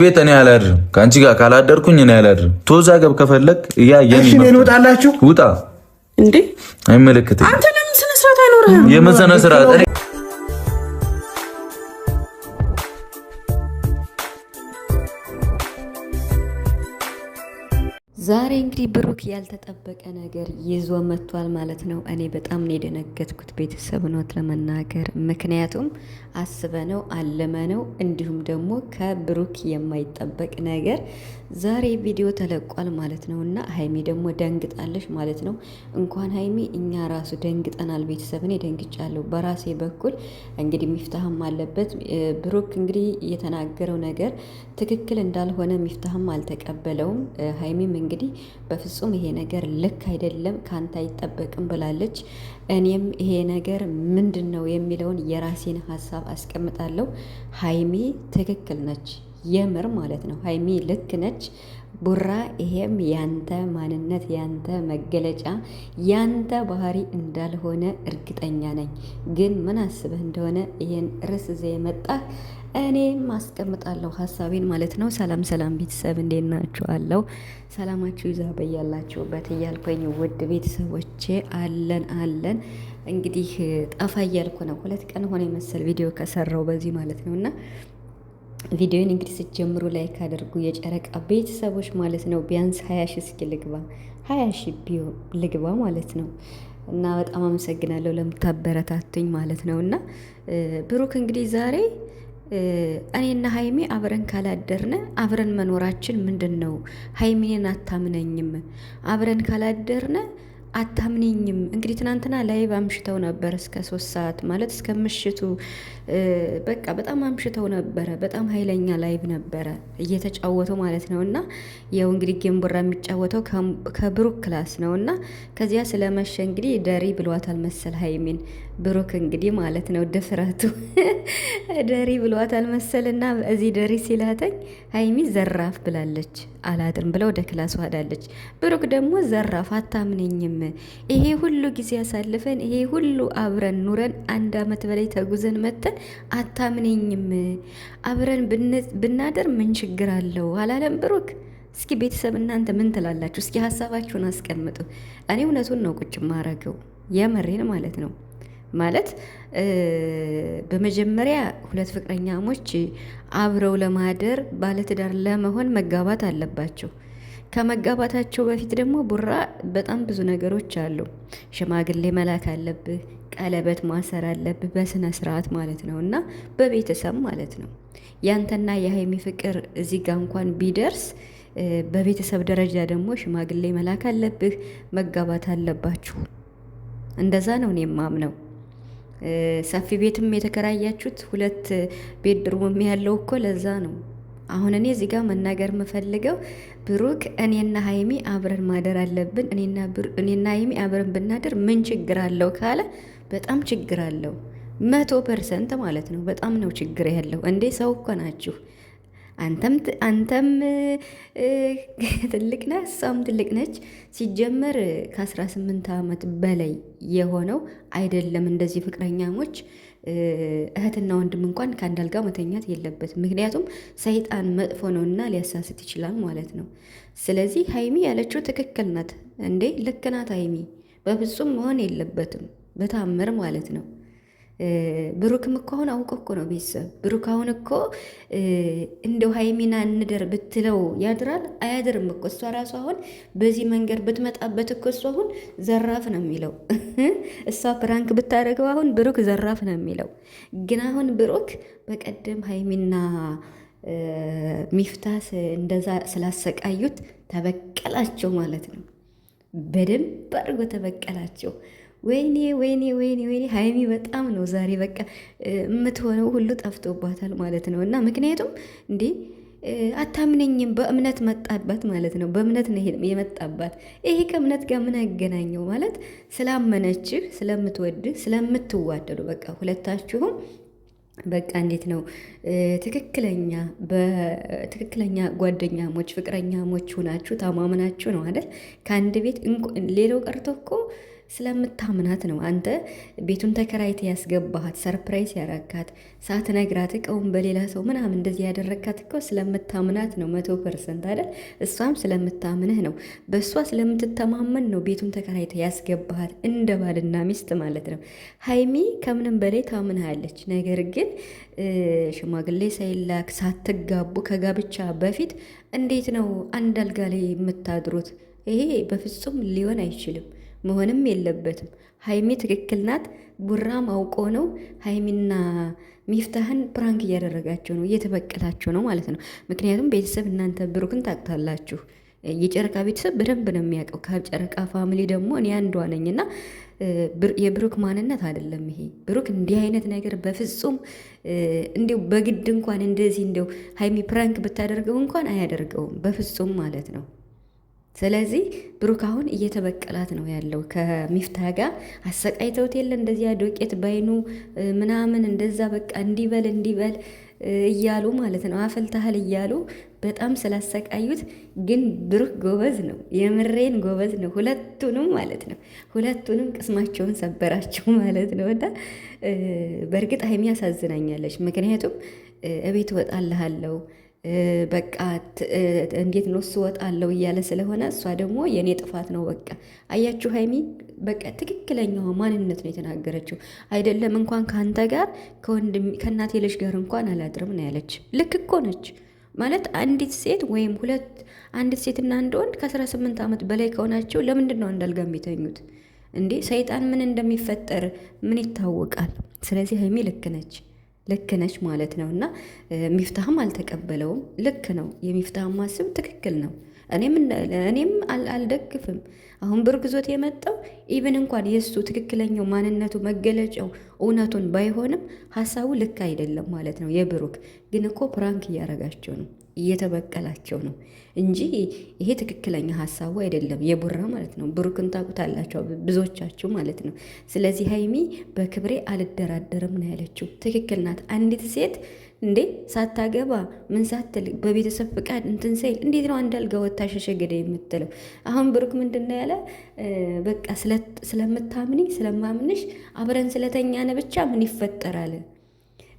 ቤት እኔ አላድርም። ከአንቺ ጋር ካላደርኩኝ እኔ አላድርም። ተወዛገብ ከፈለግ ያ የኔ እንወጣላችሁ ውጣ እንዴ አይመለከትም። አንተ ለምን ስነ ስርዓት አይኖርህም? የመሰነ ስርዓት ዛሬ እንግዲህ ብሩክ ያልተጠበቀ ነገር ይዞ መጥቷል ማለት ነው። እኔ በጣም ነው የደነገጥኩት ቤተሰብ ኖት ለመናገር ምክንያቱም አስበነው አለመነው እንዲሁም ደግሞ ከብሩክ የማይጠበቅ ነገር ዛሬ ቪዲዮ ተለቋል ማለት ነው። እና ሀይሚ ደግሞ ደንግጣለች ማለት ነው። እንኳን ሀይሚ እኛ ራሱ ደንግጠናል ቤተሰብ። እኔ ደንግጫለሁ በራሴ በኩል እንግዲህ ሚፍታህም አለበት። ብሩክ እንግዲህ የተናገረው ነገር ትክክል እንዳልሆነ ሚፍታህም አልተቀበለውም። ሀይሚም እንግዲህ በፍጹም ይሄ ነገር ልክ አይደለም ካንተ አይጠበቅም ብላለች። እኔም ይሄ ነገር ምንድን ነው የሚለውን የራሴን ሀሳብ አስቀምጣለሁ። ሀይሚ ትክክል ነች የምር ማለት ነው። ሀይሚ ልክ ነች። ቡራ ይሄም ያንተ ማንነት ያንተ መገለጫ ያንተ ባህሪ እንዳልሆነ እርግጠኛ ነኝ። ግን ምን አስበህ እንደሆነ ይሄን ርዕስ ይዘህ የመጣህ እኔም አስቀምጣለሁ ሀሳቤን ማለት ነው። ሰላም ሰላም ቤተሰብ እንዴት ናችኋለሁ? ሰላማችሁ ይዛ በያላችሁበት እያልኩኝ ውድ ቤተሰቦቼ አለን እንግዲህ ጠፋ እያልኩ ነው። 2 ቀን ሆነ መሰል ቪዲዮ ከሰራው በዚህ ማለት ነው። እና ቪዲዮን እንግዲህ ስትጀምሩ ላይክ አድርጉ የጨረቃ ቤተሰቦች ማለት ነው። ቢያንስ 20 ሺህ እስኪ ልግባ 20 ሺህ ልግባ ማለት ነው። እና በጣም አመሰግናለሁ ለምታበረታቱኝ ማለት ነው። እና ብሩክ እንግዲህ ዛሬ እኔና ሀይሚ አብረን ካላደርነ አብረን መኖራችን ምንድን ነው? ሀይሚን አታምነኝም። አብረን ካላደርነ አታምነኝም። እንግዲህ ትናንትና ላይቭ አምሽተው ነበር እስከ 3 ሰዓት ማለት እስከ ምሽቱ በቃ በጣም አምሽተው ነበረ። በጣም ኃይለኛ ላይቭ ነበረ እየተጫወተው ማለት ነው። እና ያው እንግዲህ ጌምቡራ የሚጫወተው ከብሩክ ክላስ ነው። እና ከዚያ ስለመሸ እንግዲህ ደሪ ብሏታል መሰል ሀይሚን ብሩክ እንግዲህ ማለት ነው ድፍረቱ ደሪ ብሏታል መሰል። እና እዚህ ደሪ ሲላተኝ ሀይሚ ዘራፍ ብላለች። አላድርም ብለው ወደ ክላሱ ሄዳለች። ብሩክ ደግሞ ዘራፍ አታምነኝም። ይሄ ሁሉ ጊዜ አሳልፈን ይሄ ሁሉ አብረን ኑረን 1 ዓመት በላይ ተጉዘን መተን አታምነኝም። አብረን ብናደር ምን ችግር አለው አላለም ብሩክ? እስኪ ቤተሰብ እናንተ ምን ትላላችሁ? እስኪ ሀሳባችሁን አስቀምጡ። እኔ እውነቱን ነው ቁጭ ማረገው የመሬን ማለት ነው። ማለት በመጀመሪያ 2 ፍቅረኛሞች አብረው ለማደር ባለትዳር ለመሆን መጋባት አለባቸው። ከመጋባታቸው በፊት ደግሞ ቡራ በጣም ብዙ ነገሮች አሉ። ሽማግሌ መላክ አለብህ፣ ቀለበት ማሰር አለብህ በስነ ስርዓት ማለት ነው። እና በቤተሰብ ማለት ነው። ያንተና የሀይሚ ፍቅር እዚህ ጋር እንኳን ቢደርስ በቤተሰብ ደረጃ ደግሞ ሽማግሌ መላክ አለብህ፣ መጋባት አለባችሁ። እንደዛ ነው እኔ የማምነው። ሰፊ ቤትም የተከራያችሁት 2 ቤድሩም ያለው እኮ ለዛ ነው። አሁን እኔ እዚህ ጋር መናገር የምፈልገው ብሩክ እኔና ሀይሚ አብረን ማደር አለብን፣ እኔና ሀይሚ አብረን ብናደር ምን ችግር አለው ካለ በጣም ችግር አለው። 100% ማለት ነው። በጣም ነው ችግር ያለው። እንዴ ሰው እኮ ናችሁ። አንተም ትልቅ ነህ፣ እሷም ትልቅ ነች። ሲጀመር ከ18 ዓመት በላይ የሆነው አይደለም እንደዚህ ፍቅረኛሞች እህትና ወንድም እንኳን ከአንድ አልጋ መተኛት የለበትም። ምክንያቱም ሰይጣን መጥፎ ነውና ሊያሳስት ይችላል ማለት ነው። ስለዚህ ሀይሚ ያለችው ትክክል ናት። እንዴ ልክ ናት ሀይሚ። በፍጹም መሆን የለበትም በታምር ማለት ነው። ብሩክም እኮ አሁን አውቆ እኮ ነው ቤተሰብ። ብሩክ አሁን እኮ እንደው ሀይሚና እንደር ብትለው ያድራል አያድርም እኮ። እሷ ራሱ አሁን በዚህ መንገድ ብትመጣበት እኮ እሱ አሁን ዘራፍ ነው የሚለው። እሷ ፕራንክ ብታደርገው አሁን ብሩክ ዘራፍ ነው የሚለው። ግን አሁን ብሩክ በቀደም ሀይሚና ሚፍታስ እንደዛ ስላሰቃዩት ተበቀላቸው ማለት ነው። በደንብ አድርጎ ተበቀላቸው። ወይኔ ሀይሚ በጣም ነው ዛሬ በቃ የምትሆነው ሁሉ ጠፍቶባታል ማለት ነው። እና ምክንያቱም እንዴ አታምነኝም በእምነት መጣባት ማለት ነው። በእምነት ነው የመጣባት። ይሄ ከእምነት ጋር ምን ያገናኘው? ማለት ስላመነችህ፣ ስለምትወድህ፣ ስለምትዋደዱ በቃ ሁለታችሁም በቃ እንዴት ነው ትክክለኛ ጓደኛሞች ፍቅረኛሞች ሆናችሁ ተማምናችሁ ነው አይደል? ከአንድ ቤት ሌላው ቀርቶ እኮ ስለምታምናት ነው። አንተ ቤቱን ተከራይተ ያስገባሃት ሰርፕራይዝ ያረካት ሳትነግራት እቃውን በሌላ ሰው ምናምን እንደዚህ ያደረካት እኮ ስለምታምናት ነው። 100% አይደል? እሷም ስለምታምንህ ነው። በእሷ ስለምትተማመን ነው ቤቱን ተከራይተ ያስገባሃት እንደ ባልና ሚስት ማለት ነው። ሀይሚ ከምንም በላይ ታምንሃለች። ነገር ግን ሽማግሌ ሳይላክ ሳትጋቡ ከጋብቻ በፊት እንዴት ነው አንድ አልጋ ላይ የምታድሩት? ይሄ በፍጹም ሊሆን አይችልም፣ መሆንም የለበትም። ሀይሚ ትክክል ናት። ቡራም አውቆ ነው ሀይሚና ሚፍታህን ፕራንክ እያደረጋቸው ነው፣ እየተበቀላቸው ነው ማለት ነው። ምክንያቱም ቤተሰብ እናንተ ብሩክን ታቅታላችሁ። የጨረቃ ቤተሰብ በደንብ ነው የሚያውቀው። ከጨረቃ ፋሚሊ ደግሞ እኔ አንዷ ነኝና የብሩክ ማንነት አይደለም ይሄ። ብሩክ እንዲህ አይነት ነገር በፍጹም እንዲሁ በግድ እንኳን እንደዚህ እንዲሁ ሀይሚ ፕራንክ ብታደርገው እንኳን አያደርገውም በፍጹም ማለት ነው። ስለዚህ ብሩክ አሁን እየተበቀላት ነው ያለው ከሚፍታህ ጋር አሰቃይተውት የለ እንደዚያ ዶቄት ባይኑ ምናምን እንደዛ በቃ እንዲበል እያሉ ማለት ነው አፈልታህል እያሉ በጣም ስላሰቃዩት። ግን ብሩክ ጎበዝ ነው፣ የምሬን ጎበዝ ነው። ሁለቱንም ማለት ነው ሁለቱንም ቅስማቸውን ሰበራቸው ማለት ነው። እና በእርግጥ ሀይሚ ያሳዝናኛለች። ምክንያቱም እቤት እወጣልሃለሁ በቃ እንዴት ነው እሱ እወጣለሁ እያለ ስለሆነ እሷ ደግሞ የኔ ጥፋት ነው በቃ አያችሁ። ሀይሚ በቃ ትክክለኛዋ ማንነት ነው የተናገረችው። አይደለም እንኳን ከአንተ ጋር ከእናቴ ልጅ ጋር እንኳን አላድርም ነው ያለች። ልክ እኮ ነች ማለት አንዲት ሴት ወይም አንዲት ሴትና አንድ ወንድ ከ18 ዓመት በላይ ከሆናቸው ለምንድን ነው አንድ አልጋ የሚተኙት እንዴ? ሰይጣን ምን እንደሚፈጠር ምን ይታወቃል? ስለዚህ ሀይሚ ልክ ነች ማለት ነው። እና ሚፍታህም አልተቀበለውም። ልክ ነው። የሚፍታህም ማስብ ትክክል ነው። እኔም አልደግፍም። አሁን ብሩክ ዞት የመጣው ኢቭን እንኳን የእሱ ትክክለኛው ማንነቱ መገለጫው እውነቱን ባይሆንም ሀሳቡ ልክ አይደለም ማለት ነው። የብሩክ ግን እኮ ፕራንክ እያረጋቸው ነው፣ እየተበቀላቸው ነው እንጂ ይሄ ትክክለኛ ሀሳቡ አይደለም። የቡራ ማለት ነው። ብሩክን ታውቁታላቸው ብዙዎቻችሁ ማለት ነው። ስለዚህ ሀይሚ በክብሬ አልደራደርም ነው ያለችው። ትክክል ናት። አንዲት ሴት እንዴ ሳታገባ ምን ሳትል በቤተሰብ ፍቃድ እንትን ሳይል እንዴት ነው አንድ አልጋ ወጥታ ሸሸገደ የምትለው? አሁን ብሩክ ምንድነው ያለ? በቃ ስለምታምንኝ ስለማምንሽ አብረን ስለተኛነ ብቻ ምን ይፈጠራል?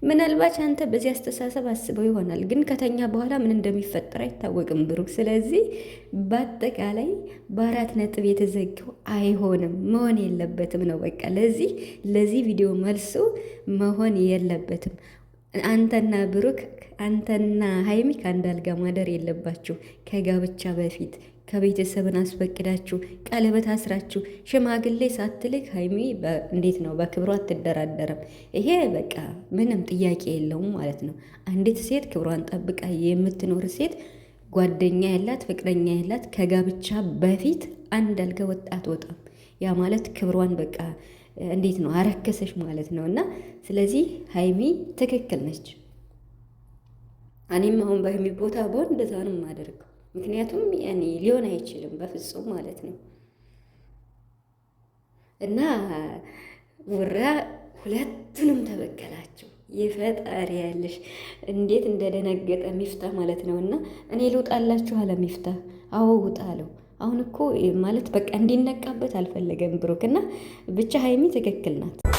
ምናልባት አንተ በዚህ አስተሳሰብ አስበው ይሆናል፣ ግን ከተኛ በኋላ ምን እንደሚፈጠር አይታወቅም ብሩክ። ስለዚህ በአጠቃላይ በ4 ነጥብ የተዘጋው አይሆንም፣ መሆን የለበትም ነው በቃ። ለዚህ ቪዲዮ መልሱ መሆን የለበትም። አንተና ብሩክ አንተና ሀይሚ ከአንድ አልጋ ማደር የለባችሁ። ከጋብቻ በፊት ከቤተሰብን አስፈቅዳችሁ ቀለበት አስራችሁ ሽማግሌ ሳትልክ ሀይሚ እንዴት ነው በክብሯ አትደራደርም? ይሄ በቃ ምንም ጥያቄ የለውም ማለት ነው። አንዲት ሴት ክብሯን ጠብቃ የምትኖር ሴት ጓደኛ ያላት ፍቅረኛ ያላት ከጋብቻ በፊት አንድ አልጋ ወጥ አትወጣም። ያ ማለት ክብሯን በቃ እንዴት ነው አረከሰሽ ማለት ነው። እና ስለዚህ ሀይሚ ትክክል ነች። እኔም አሁን በሀይሚ ቦታ በሆን እንደዛ ነው የማደርገው። ምክንያቱም ያኔ ሊሆን አይችልም በፍጹም ማለት ነው። እና ውራ ሁለቱንም ተበቀላቸው። የፈጣሪ ያለሽ እንዴት እንደደነገጠ ሚፍታህ ማለት ነው። እና እኔ ልውጣላችሁ አለ ሚፍታህ። አዎ ውጣ አለው። አሁን እኮ ማለት በቃ እንዲነቃበት አልፈለገም ብሩክ። እና ብቻ ሀይሚ ትክክል ናት።